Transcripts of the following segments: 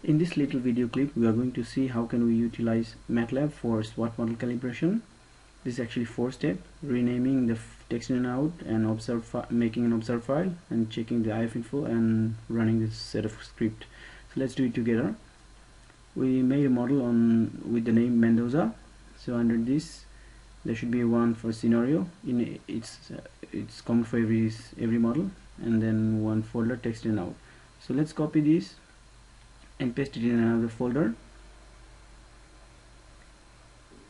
In this little video clip, we are going to see how can we utilize MATLAB for SWAT model calibration. This is actually 4 steps: renaming the txtinout and making an observe file, and checking the ifinfo and running this set of script. So let's do it together. We made a model with the name Mendoza. So under this, there should be one for scenario. It's common for every model, and then one folder txtinout. So let's copy this and paste it in another folder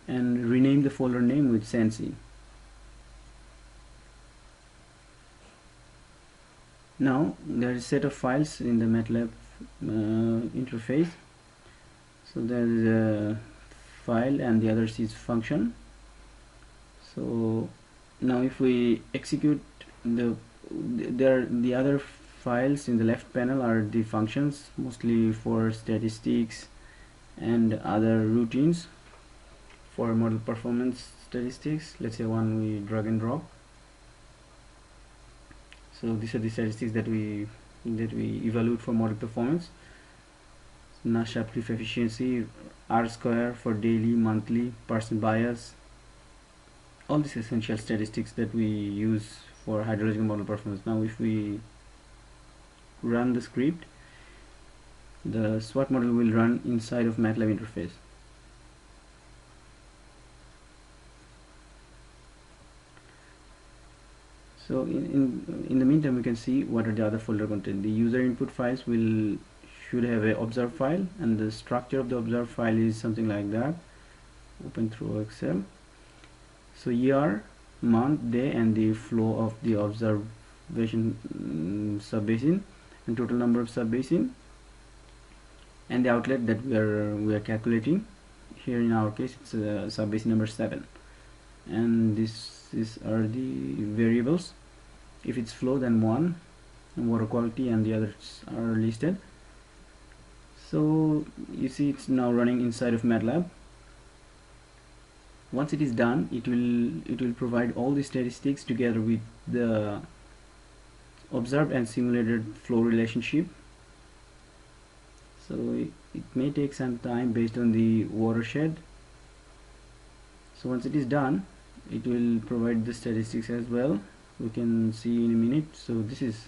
and rename the folder name with sensin. Now there is a set of files in the MATLAB interface. So there is a file and the other is function. So now if we execute the other files in the left panel are the functions, mostly for statistics and other routines for model performance statistics. Let's say one we drag and drop. So these are the statistics that we evaluate for model performance: Nash uplift efficiency, R square for daily, monthly, percent bias, all these essential statistics that we use for hydrological model performance. Now if we run the script, the SWAT model will run inside of MATLAB interface. So in the meantime, we can see what are the other folder content. The user input files should have a observe file, and the structure of the observe file is something like that. Open through Excel. So year, month, day, and the flow of the observation subbasin, and total number of subbasin, and the outlet that we are calculating. Here in our case, it's subbasin number 7, and these are the variables. If it's flow, then 1, and water quality, and the others are listed. So you see it's now running inside of MATLAB. Once it is done, it will provide all the statistics together with the observed and simulated flow relationship. So it may take some time based on the watershed. So once it is done, it will provide the statistics as well. We can see in a minute. So this is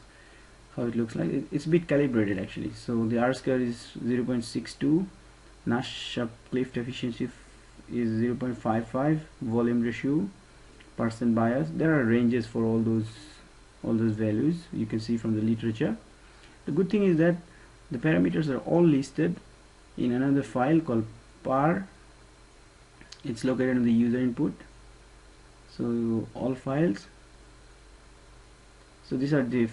how it looks like. It's a bit calibrated actually. So the R square is 0.62, Nash uplift efficiency is 0.55, volume ratio, percent bias. There are ranges for all those values. You can see from the literature. The good thing is that the parameters are all listed in another file called par. It's located in the user input. So all files. So these are the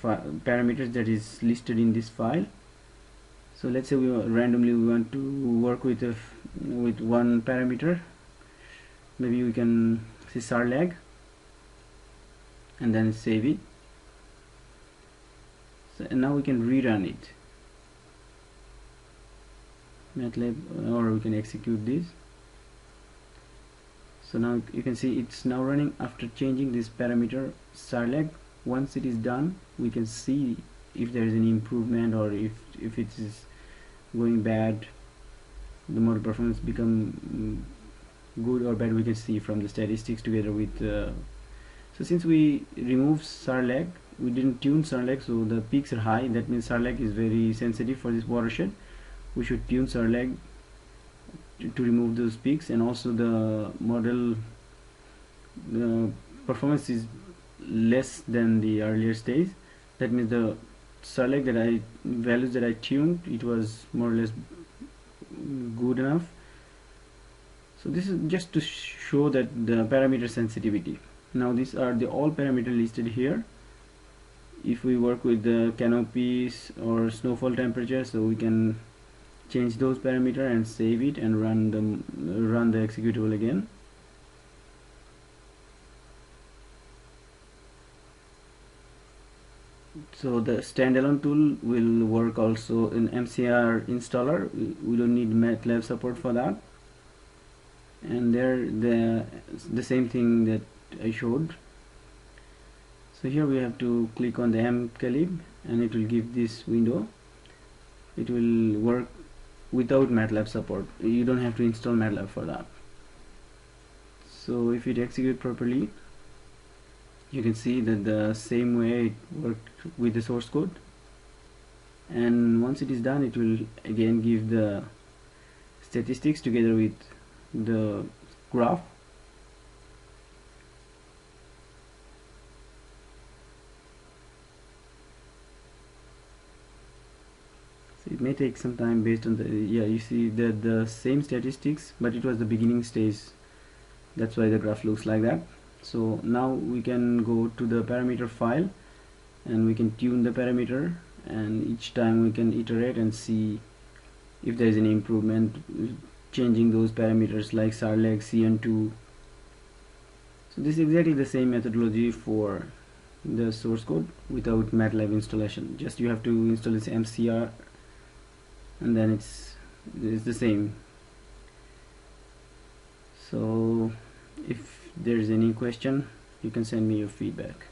parameters that is listed in this file. So let's say we randomly want to work with one parameter. Maybe we can say sarlag, and then save it. So, and now we can rerun it, MATLAB, or we can execute this. So now you can see it's now running after changing this parameter sarlag. Once it is done, we can see if there is any improvement, or if it is going bad, the model performance become good or bad. We can see from the statistics together with so since we removed sarlag, we didn't tune sarlag, so the peaks are high. That means sarlag is very sensitive for this watershed. We should tune sarlag to remove those peaks, and also the model performance is less than the earlier stage. That means the sarlag values that I tuned, it was more or less good enough. So this is just to show that the parameter sensitivity. Now these are the all parameter listed here. If we work with the canopies or snowfall temperature, so we can change those parameter and save it and run the executable again. So the standalone tool will work also in MCR installer. We don't need MATLAB support for that. And there the same thing that I showed. So here we have to click on the mcalib, and it will give this window. it will work without MATLAB support. You don't have to install MATLAB for that. So if it executes properly, you can see that the same way it worked with the source code, and once it is done, it will again give the statistics together with the graph. So it may take some time based on the, yeah, you see that the same statistics, but it was the beginning stage, that's why the graph looks like that. So now we can go to the parameter file and we can tune the parameter, and each time we can iterate and see if there is any improvement, changing those parameters like sarleg, cn2. So this is exactly the same methodology for the source code without MATLAB installation. Just you have to install this MCR, and then it's the same. So if there's any question, you can send me your feedback.